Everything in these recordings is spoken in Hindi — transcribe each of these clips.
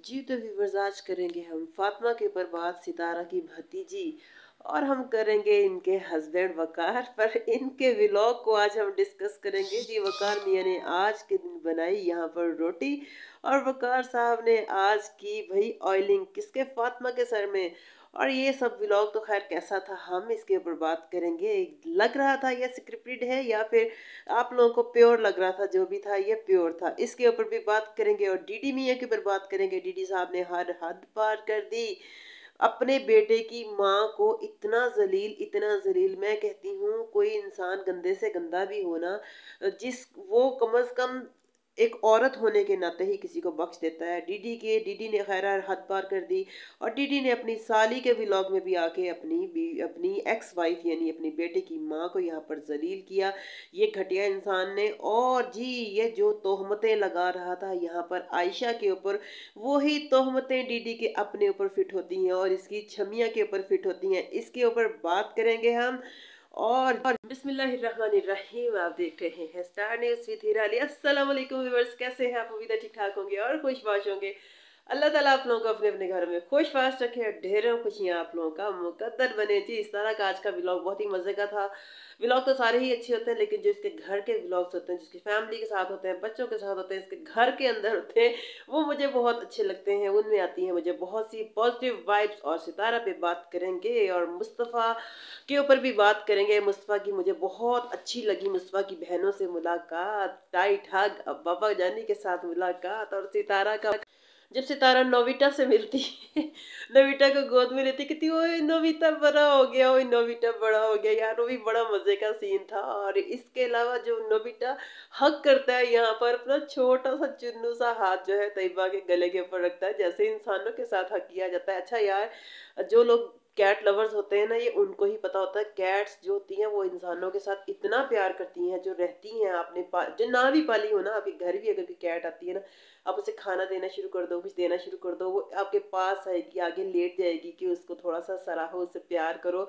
जी तो व्यूवर्स, आज करेंगे हम फातिमा के ऊपर बात, सितारा की भतीजी। और हम करेंगे इनके हस्बैंड वकार पर इनके व्लॉग को आज हम डिस्कस करेंगे। जी, वकार मियाँ ने आज के दिन बनाई यहाँ पर रोटी, और वकार साहब ने आज की भाई ऑयलिंग किसके, फातिमा के सर में। और ये सब व्लॉग तो खैर कैसा था हम इसके ऊपर बात करेंगे। लग रहा था ये स्क्रिप्टेड है या फिर आप लोगों को प्योर लग रहा था, जो भी था ये प्योर था, इसके ऊपर भी बात करेंगे। और डीडी मियाँ के ऊपर बात करेंगे। डीडी साहब ने हर हद पार कर दी। अपने बेटे की माँ को इतना जलील, इतना जलील, मैं कहती हूँ कोई इंसान गंदे से गंदा भी हो ना, जिस वो कम से कम एक औरत होने के नाते ही किसी को बख्श देता है। डीडी ने खैर हद पार कर दी। और डीडी ने अपनी साली के व्लॉग में भी आके अपनी एक्स वाइफ यानी अपनी बेटे की माँ को यहाँ पर जलील किया, ये घटिया इंसान ने। और जी, ये जो तोहमतें लगा रहा था यहाँ पर आयशा के ऊपर, वही तोहमतें डीडी के अपने ऊपर फिट होती हैं और इसकी छमिया के ऊपर फिट होती हैं। इसके ऊपर बात करेंगे हम। और बिस्मिल्लाहिर्रहमानिर्रहीम, आप देख रहे हैं स्टार न्यूज़ विद हीरा अली। अस्सलाम वालेकुम व्यूअर्स, कैसे हैं आप? उम्मीद है ठीक ठाक होंगे और खुशबाश होंगे। अल्लाह ताला आप लोगों को अपने अपने घर में खुशबाश रखे, ढेरों खुशियां आप लोगों का मुकद्दर बने। जी, इस तरह का आज का व्लॉग बहुत ही मजे का था। व्लॉग तो सारे ही अच्छे होते हैं, लेकिन जो इसके घर के व्लॉग्स होते हैं, जिसकी फैमिली के साथ होते हैं, बच्चों के साथ होते हैं, इसके घर के अंदर होते हैं, वो मुझे बहुत अच्छे लगते हैं। उनमें आती हैं मुझे बहुत सी पॉजिटिव वाइब्स। और सितारा पे बात करेंगे और मुस्तफ़ा के ऊपर भी बात करेंगे। मुस्तफ़ा की मुझे बहुत अच्छी लगी, मुस्तफ़ा की बहनों से मुलाकात, टाइट हग, अब बाबा जानी के साथ मुलाकात। और सितारा का जब सितारा नोबिता से मिलती है, नोबिता को गोद में लेती, कहती ओए नोबिता बड़ा हो गया, ओए नोबिता बड़ा हो गया। यार वो भी बड़ा मजे का सीन था। और इसके अलावा जो नोबिता हक करता है यहाँ पर, अपना छोटा सा चुन्नू सा हाथ जो है तैयबा के गले के ऊपर रखता है, जैसे इंसानों के साथ हक किया जाता है। अच्छा यार, जो लोग कैट लवर्स होते हैं ना, ये उनको ही पता होता है कैट्स जो होती हैं वो इंसानों के साथ इतना प्यार करती हैं। जो रहती हैं, आपने जो ना भी पाली हो ना, आपके घर भी अगर कोई कैट आती है ना, आप उसे खाना देना शुरू कर दो, कुछ देना शुरू कर दो, वो आपके पास आएगी, आगे लेट जाएगी कि उसको थोड़ा सा सराहो, उससे प्यार करो।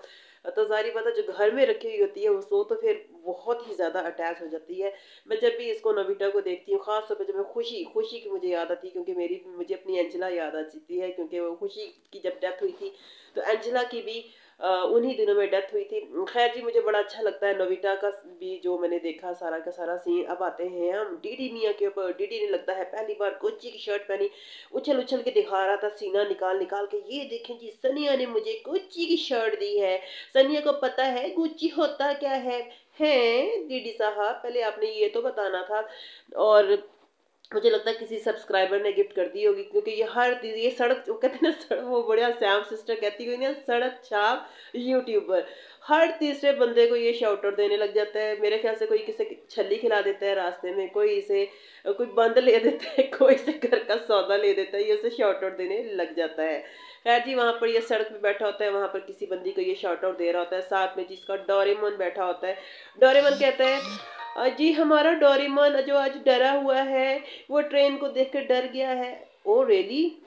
तो जारी बात है, जो घर में रखी हुई होती है उसको तो फिर बहुत ही ज़्यादा अटैच हो जाती है। मैं जब भी इसको नोबिता को देखती हूँ, खास तौर पर जब मैं खुशी खुशी की मुझे याद आती है, क्योंकि मुझे अपनी एंजेला याद आती है, क्योंकि वो खुशी की जब डेथ हुई थी तो एंजेला की भी उन्हीं दिनों में डेथ हुई थी। खैर जी, मुझे बड़ा अच्छा लगता है नोबिता का भी जो मैंने देखा सारा का सारा सीन। अब आते हैं हम डीडी मियाँ के ऊपर। डीडी ने लगता है पहली बार गुच्ची की शर्ट पहनी, उछल उछल के दिखा रहा था सीना निकाल निकाल के, ये देखें जी सनिया ने मुझे गुच्ची की शर्ट दी है। सनिया को पता है गुच्ची होता क्या है डीडी साहब, पहले आपने ये तो बताना था। और मुझे लगता है किसी सब्सक्राइबर ने गिफ्ट कर दी होगी, क्योंकि ये सड़क, वो कहते हैं ना सड़क, वो बढ़िया सैम सिस्टर कहती हुई ना, सड़क छाप यूट्यूबर, हर तीसरे बंदे को ये शाउट आउट देने लग जाता है। मेरे ख्याल से कोई किसी छली खिला देता है रास्ते में, कोई इसे कोई बंद ले देता है, कोई इसे घर का सौदा ले देता है, ये उसे शाउट आउट देने लग जाता है। खैर जी, वहाँ पर ये सड़क पे बैठा होता है, वहाँ पर किसी बंदी को ये शाउट आउट दे रहा होता है, साथ में जिसका डोरेमोन बैठा होता है। डोरेमोन कहता है जी हमारा डोरेमोन जो आज डरा हुआ है, वो ट्रेन को देख कर डर गया है। Oh really?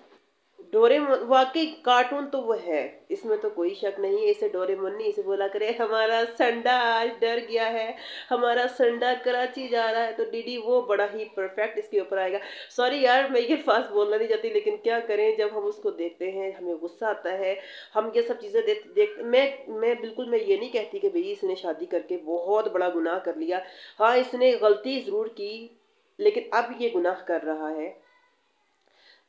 डोरेमोन वाकई कार्टून तो वो है, इसमें तो कोई शक नहीं है। इसे डोरेमोन नहीं, इसे बोला करे हमारा संडा आज डर गया है, हमारा संडा कराची जा रहा है। तो डीडी वो बड़ा ही परफेक्ट इसके ऊपर आएगा। सॉरी यार, मैं ये फास्ट बोलना नहीं चाहती, लेकिन क्या करें, जब हम उसको देखते हैं हमें गुस्सा आता है। हम ये सब चीज़ें देख मैं बिल्कुल मैं ये नहीं कहती कि भाई इसने शादी करके बहुत बड़ा गुनाह कर लिया। हाँ, इसने गलती ज़रूर की, लेकिन अब ये गुनाह कर रहा है,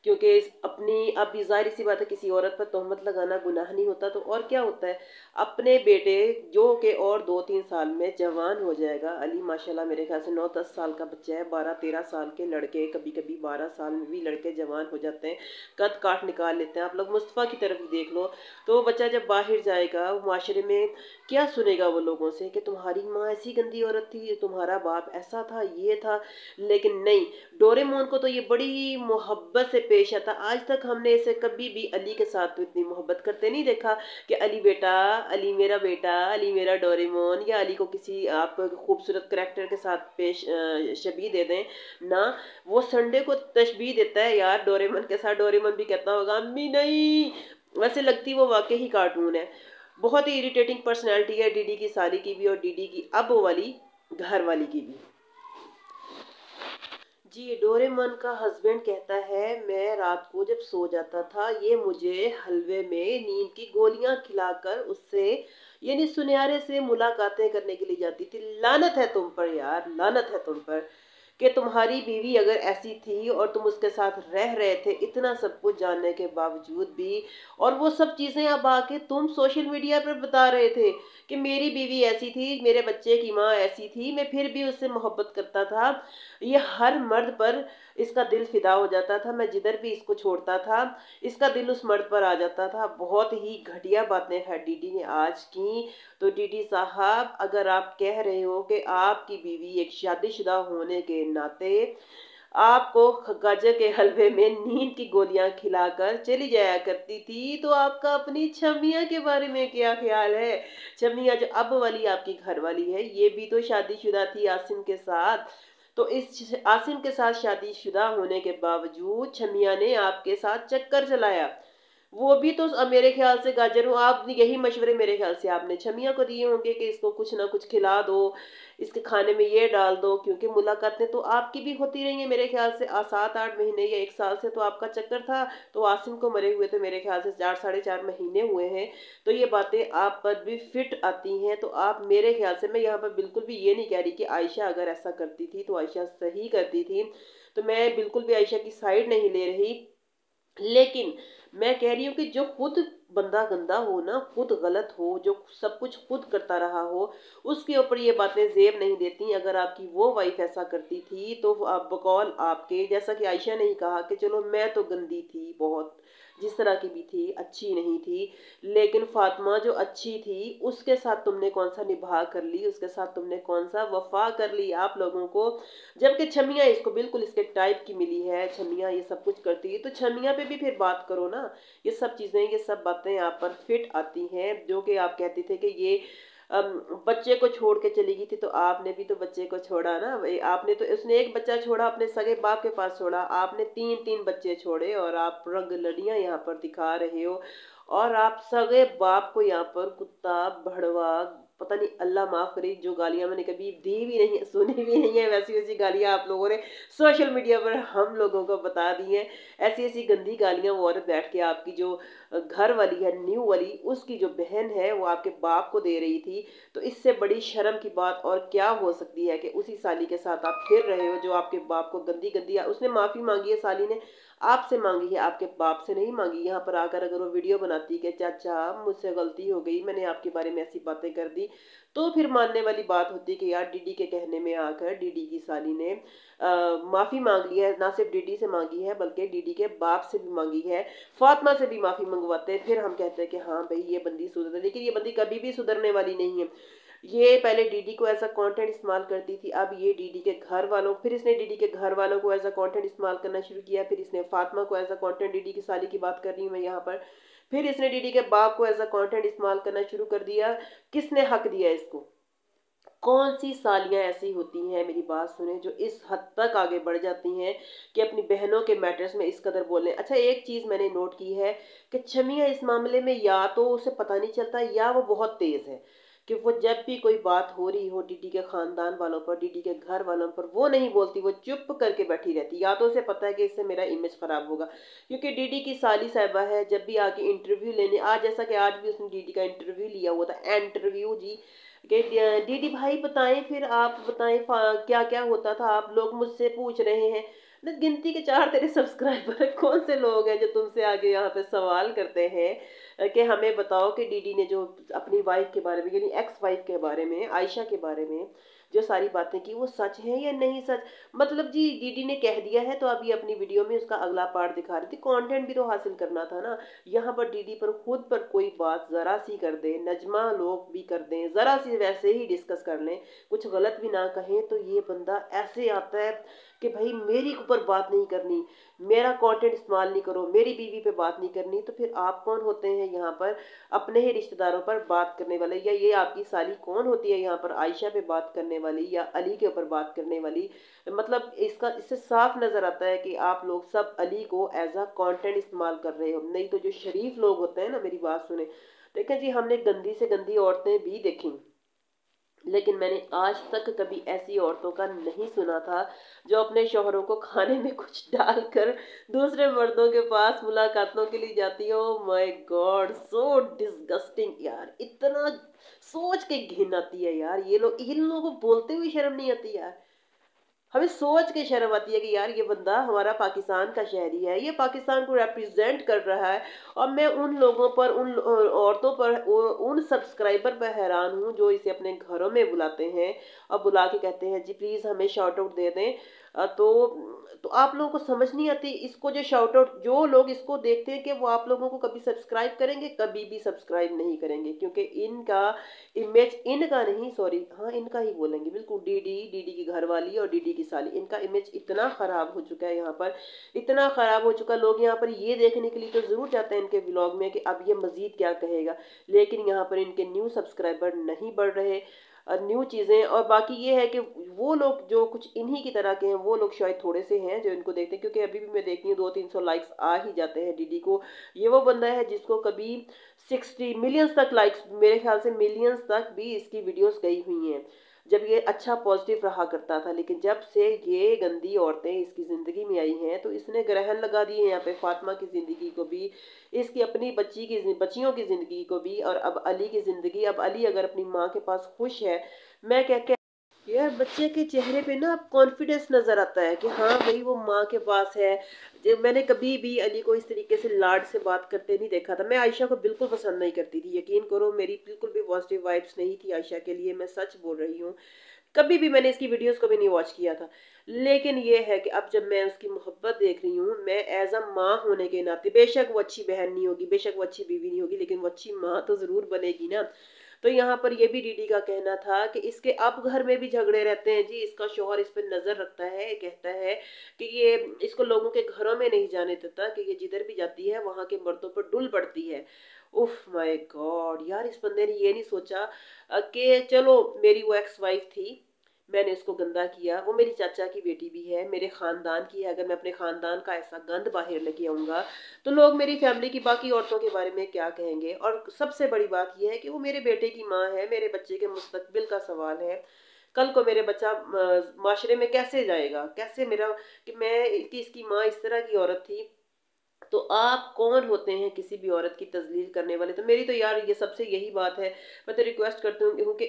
क्योंकि अपनी, अब भी जाहिर सी बात है किसी औरत पर तोहमत लगाना गुनाह नहीं होता, तो और क्या होता है। अपने बेटे जो कि और 2-3 साल में जवान हो जाएगा, अली माशाल्लाह मेरे ख्याल से 9-10 साल का बच्चा है, 12-13 साल के लड़के, कभी कभी 12 साल में भी लड़के जवान हो जाते हैं, कद काट निकाल लेते हैं। आप लोग मुस्तफ़ा की तरफ भी देख लो, तो वो बच्चा जब बाहर जाएगा, वो माशरे में क्या सुनेगा वो लोगों से कि तुम्हारी माँ ऐसी गंदी औरत थी, तुम्हारा बाप ऐसा था, ये था। लेकिन नहीं, डोरेमोन को तो ये बड़ी मोहब्बत से पेश आता। आज तक हमने इसे कभी भी अली के साथ तो इतनी मोहब्बत करते नहीं देखा कि अली बेटा, अली मेरा बेटा, अली मेरा डोरेमोन, या अली को किसी आप खूबसूरत करेक्टर के साथ पेश शबी दे दें ना। वो संडे को तशबीह देता है यार डोरेमोन के साथ। डोरेमोन भी कहता होगा अम्मी नहीं, वैसे लगती वो वाकई ही कार्टून है। बहुत ही इरिटेटिंग पर्सनैलिटी है डीडी की साली की भी, और डीडी की अब वाली घर वाली की भी। जी, डोरेमोन का हस्बैंड कहता है, मैं रात को जब सो जाता था ये मुझे हलवे में नींद की गोलियां खिलाकर उससे यानी सुनहरे से मुलाकातें करने के लिए जाती थी। लानत है तुम पर यार, लानत है तुम पर कि तुम्हारी बीवी अगर ऐसी थी और तुम उसके साथ रह रहे थे इतना सब कुछ जानने के बावजूद भी, और वो सब चीजें अब आके तुम सोशल मीडिया पर बता रहे थे कि मेरी बीवी ऐसी थी, मेरे बच्चे की माँ ऐसी थी, मैं फिर भी उससे मोहब्बत करता था। ये हर मर्द पर इसका दिल फिदा हो जाता था, मैं जिधर भी इसको छोड़ता था इसका दिल उस मर्द पर आ जाता था। बहुत ही घटिया बातें हैं डीडी ने आज की। तो डीडी साहब, अगर आप कह रहे हो कि आपकी बीवी एक शादीशुदा होने के नाते आपको गाजर के हलवे में नींद की गोलियां खिलाकर चली जाया करती थी, तो आपका अपनी छमिया के बारे में क्या ख्याल है? छमिया जो अब वाली आपकी घर वाली है, ये भी तो शादीशुदा थी आसिम के साथ। तो इस आसिम के साथ शादीशुदा होने के बावजूद छमिया ने आपके साथ चक्कर चलाया। वो भी तो मेरे ख्याल से गाजरों, आपने यही मशवरे मेरे ख्याल से आपने छमिया को दिए होंगे कि इसको कुछ ना कुछ खिला दो, इसके खाने में ये डाल दो, क्योंकि मुलाकातें तो आपकी भी होती रही हैं मेरे ख्याल से 7-8 महीने या 1 साल से तो आपका चक्कर था। तो आसिम को मरे हुए तो मेरे ख्याल से 4 साढ़े 4 महीने हुए हैं। तो ये बातें आप पर भी फिट आती हैं। तो आप मेरे ख्याल से, मैं यहाँ पर बिल्कुल भी ये नहीं कह रही कि आयशा अगर ऐसा करती थी तो आयशा सही करती थी, तो मैं बिल्कुल भी आयशा की साइड नहीं ले रही। लेकिन मैं कह रही हूँ कि जो खुद बंदा गंदा हो ना, खुद गलत हो, जो सब कुछ खुद करता रहा हो, उसके ऊपर ये बातें जेब नहीं देती। अगर आपकी वो वाइफ ऐसा करती थी तो आप बकौल आपके, जैसा कि आयशा ने ही कहा कि चलो मैं तो गंदी थी बहुत, जिस तरह की भी थी अच्छी नहीं थी, लेकिन फातिमा जो अच्छी थी उसके साथ तुमने कौन सा निभा कर ली, उसके साथ तुमने कौन सा वफा कर ली आप लोगों को। जबकि छमिया इसको बिल्कुल इसके टाइप की मिली है, छमिया ये सब कुछ करती है, तो छमिया पे भी फिर बात करो ना। ये सब चीजें, ये सब बातें आप पर फिट आती हैं। जो कि आप कहते थे कि ये बच्चे को छोड़ के चली गई थी, तो आपने भी तो बच्चे को छोड़ा ना आपने तो, उसने एक बच्चा छोड़ा अपने सगे बाप के पास छोड़ा, आपने 3-3 बच्चे छोड़े और आप रंग लड़ियां यहाँ पर दिखा रहे हो। और आप सगे बाप को यहाँ पर कुत्ता, भड़वा, पता नहीं, अल्लाह माफ करे, जो गालियां मैंने कभी दी भी नहीं, सुनी भी नहीं है, वैसी वैसी गालियां आप लोगों ने सोशल मीडिया पर हम लोगों को बता दी हैं। ऐसी ऐसी गंदी गालियां वो औरत बैठ के आपकी जो घर वाली है, न्यू वाली, उसकी जो बहन है वो आपके बाप को दे रही थी। तो इससे बड़ी शर्म की बात और क्या हो सकती है कि उसी साली के साथ आप फिर रहे हो जो आपके बाप को गंदी गंदी, उसने माफी मांगी है साली ने, आपसे मांगी है, आपके बाप से नहीं मांगी। यहाँ पर आकर अगर वो वीडियो बनाती कि चाचा मुझसे गलती हो गई, मैंने आपके बारे में ऐसी बातें कर दी, तो फिर मानने वाली बात होती कि यार डीडी के कहने में आकर डीडी की साली ने माफी मांग ली है, ना सिर्फ डीडी से मांगी है बल्कि डीडी के बाप से भी मांगी है, फातिमा से भी माफी मंगवाते हैं, फिर हम कहते हैं कि हाँ भाई ये बंदी सुधर, लेकिन ये बंदी कभी भी सुधरने वाली नहीं है। ये पहले डीडी को ऐसा कंटेंट इस्तेमाल करती थी, अब ये डीडी के घर वालों, फिर इसने डीडी के घर वालों को ऐसा कंटेंट इस्तेमाल करना शुरू किया, फिर इसने फातिमा को ऐसा कंटेंट, डीडी की साली की बात कर रही हूँ मैं यहाँ पर, फिर इसने डीडी के बाप को ऐसा कंटेंट इस्तेमाल करना शुरू कर दिया। किसने हक दिया इसको? कौन सी सालियां ऐसी होती हैं, मेरी बात सुने, जो इस हद तक आगे बढ़ जाती हैं कि अपनी बहनों के मैटर्स में इस कदर बोलें। अच्छा, एक चीज मैंने नोट की है कि छमिया इस मामले में या तो उसे पता नहीं चलता या वो बहुत तेज है, कि वो जब भी कोई बात हो रही हो डीडी के खानदान वालों पर, डीडी के घर वालों पर, वो नहीं बोलती, वो चुप करके बैठी रहती। या तो उसे पता है कि इससे मेरा इमेज खराब होगा, क्योंकि डीडी की साली साहिबा है, जब भी आके इंटरव्यू लेने, आज जैसा कि आज भी उसने डीडी का इंटरव्यू लिया हुआ था, इंटरव्यू जी, कि दीदी भाई बताएं, फिर आप बताएं क्या क्या होता था, आप लोग मुझसे पूछ रहे हैं ना, गिनती के 4 तेरे सब्सक्राइबर कौन से लोग हैं जो तुमसे आगे यहाँ पे सवाल करते हैं कि हमें बताओ कि डीडी ने जो अपनी वाइफ के बारे में, यानी एक्स वाइफ के बारे में, आयशा के बारे में जो सारी बातें की, वो सच है या नहीं सच। मतलब जी, डीडी ने कह दिया है तो अभी अपनी वीडियो में उसका अगला पार्ट दिखा रही थी, कंटेंट भी तो हासिल करना था ना। यहाँ पर डीडी पर खुद पर कोई बात जरा सी कर दे, नजमा लोग भी कर दें, जरा सी वैसे ही डिस्कस कर लें, कुछ गलत भी ना कहें, तो ये बंदा ऐसे आता है कि भाई मेरी ऊपर बात नहीं करनी, मेरा कंटेंट इस्तेमाल नहीं करो, मेरी बीवी पे बात नहीं करनी। तो फिर आप कौन होते हैं यहाँ पर अपने ही रिश्तेदारों पर बात करने वाले, या ये आपकी साली कौन होती है यहाँ पर आयशा पे बात करने वाली या अली के ऊपर बात करने वाली? मतलब इसका, इससे साफ नजर आता है कि आप लोग सब अली को एज अ कंटेंट इस्तेमाल कर रहे हो। नहीं तो जो शरीफ लोग होते हैं ना, मेरी बात सुने, देखें जी, हमने गंदी से गंदी औरतें भी देखी, लेकिन मैंने आज तक कभी ऐसी औरतों का नहीं सुना था जो अपने शौहरों को खाने में कुछ डालकर दूसरे मर्दों के पास मुलाकातों के लिए जाती है। Oh my God, so disgusting यार, इतना सोच के घिन आती है यार। ये लोग, इन लोगों को बोलते हुए शर्म नहीं आती यार। हमें सोच के शर्म आती है कि यार ये बंदा हमारा पाकिस्तान का शहरी है, ये पाकिस्तान को रिप्रेजेंट कर रहा है। और मैं उन लोगों पर, उन औरतों पर, उन सब्सक्राइबर पर हैरान हूँ जो इसे अपने घरों में बुलाते हैं और बुला के कहते हैं जी प्लीज़ हमें शाउट आउट दे दें। तो आप लोगों को समझ नहीं आती इसको, जो शाउट आउट, जो लोग इसको देखते हैं कि वो आप लोगों को कभी सब्सक्राइब करेंगे? कभी भी सब्सक्राइब नहीं करेंगे, क्योंकि इनका इमेज, इनका नहीं, सॉरी, हाँ इनका ही बोलेंगे, बिल्कुल, डीडी, डीडी की घरवाली और डीडी की साली, इनका इमेज इतना खराब हो चुका है यहाँ पर, इतना खराब हो चुका। लोग यहाँ पर ये देखने के लिए तो जरूर जाते हैं इनके व्लॉग में कि अब ये मजीद क्या कहेगा, लेकिन यहाँ पर इनके न्यू सब्सक्राइबर नहीं बढ़ रहे, न्यू चीज़ें। और बाकी ये है कि वो लोग जो कुछ इन्हीं की तरह के हैं, वो लोग शायद थोड़े से हैं जो इनको देखते हैं, क्योंकि अभी भी मैं देखती हूँ 200-300 लाइक्स आ ही जाते हैं डीडी को। ये वो बंदा है जिसको कभी 60 मिलियंस तक लाइक्स, मेरे ख्याल से मिलियंस तक भी इसकी वीडियोस गई हुई हैं, जब ये अच्छा पॉजिटिव रहा करता था। लेकिन जब से ये गंदी औरतें इसकी ज़िंदगी में आई हैं तो इसने ग्रहण लगा दिए यहाँ पे फातिमा की ज़िंदगी को भी, इसकी अपनी बच्चियों की ज़िंदगी को भी, और अब अली की ज़िंदगी। अब अली अगर अपनी माँ के पास खुश है, मैं क्या यार, बच्चे के चेहरे पे ना कॉन्फिडेंस नजर आता है कि हाँ भाई वो माँ के पास है। मैंने कभी भी अली को इस तरीके से लाड से बात करते नहीं देखा था। मैं आयशा को बिल्कुल पसंद नहीं करती थी, यकीन करो, मेरी बिल्कुल भी पॉजिटिव वाइब्स नहीं थी आयशा के लिए, मैं सच बोल रही हूँ। कभी भी मैंने इसकी वीडियोस को भी नहीं वॉच किया था। लेकिन ये है कि अब जब मैं उसकी मोहब्बत देख रही हूँ, मैं एज अ माँ होने के नाते, बेशक वो अच्छी बहन नहीं होगी, बेशक वो अच्छी बीवी नहीं होगी, लेकिन वो अच्छी माँ तो जरूर बनेगी ना। तो यहाँ पर ये भी डीडी का कहना था कि इसके अब घर में भी झगड़े रहते हैं जी, इसका शौहर इस पर नजर रखता है, कहता है कि ये इसको लोगों के घरों में नहीं जाने देता, कि ये जिधर भी जाती है वहां के मर्दों पर डुल पड़ती है। उफ माय गॉड यार, इस बंदे ने ये नहीं सोचा कि चलो मेरी वो एक्स वाइफ थी, मैंने उसको गंदा किया, वो मेरी चाचा की बेटी भी है, मेरे खानदान की है, अगर मैं अपने खानदान का ऐसा गंद बाहर लेके आऊंगा तो लोग मेरी फैमिली की बाकी औरतों के बारे में क्या कहेंगे। और सबसे बड़ी बात यह है कि वो मेरे बेटे की माँ है, मेरे बच्चे के मुस्तकबिल का सवाल है। कल को मेरे बच्चा माशरे में कैसे जाएगा, कैसे मेरा, कि मैं कि इसकी माँ इस तरह की औरत थी। तो आप कौन होते हैं किसी भी औरत की तजलील करने वाले? तो मेरी तो यार ये सबसे यही बात है, मैं तो रिक्वेस्ट करती हूँ कि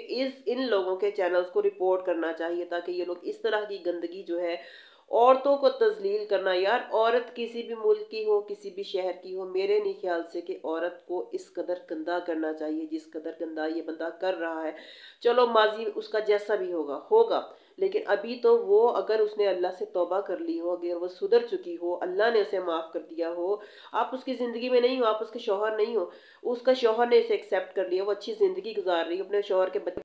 इन लोगों के चैनल्स को रिपोर्ट करना चाहिए, ताकि ये लोग इस तरह की गंदगी जो है, औरतों को तजलील करना, यार औरत किसी भी मुल्क की हो, किसी भी शहर की हो, मेरे नहीं ख्याल से कि औरत को इस कदर गंदा करना चाहिए जिस कदर गंदा ये बंदा कर रहा है। चलो माजी उसका जैसा भी होगा होगा, लेकिन अभी तो वो, अगर उसने अल्लाह से तौबा कर ली हो, अगर वो सुधर चुकी हो, अल्लाह ने उसे माफ़ कर दिया हो, आप उसकी ज़िंदगी में नहीं हो, आप उसके शौहर नहीं हो, उसका शौहर ने इसे एक्सेप्ट कर लिया, वो अच्छी ज़िंदगी गुजार रही है, अपने शौहर के बच्चे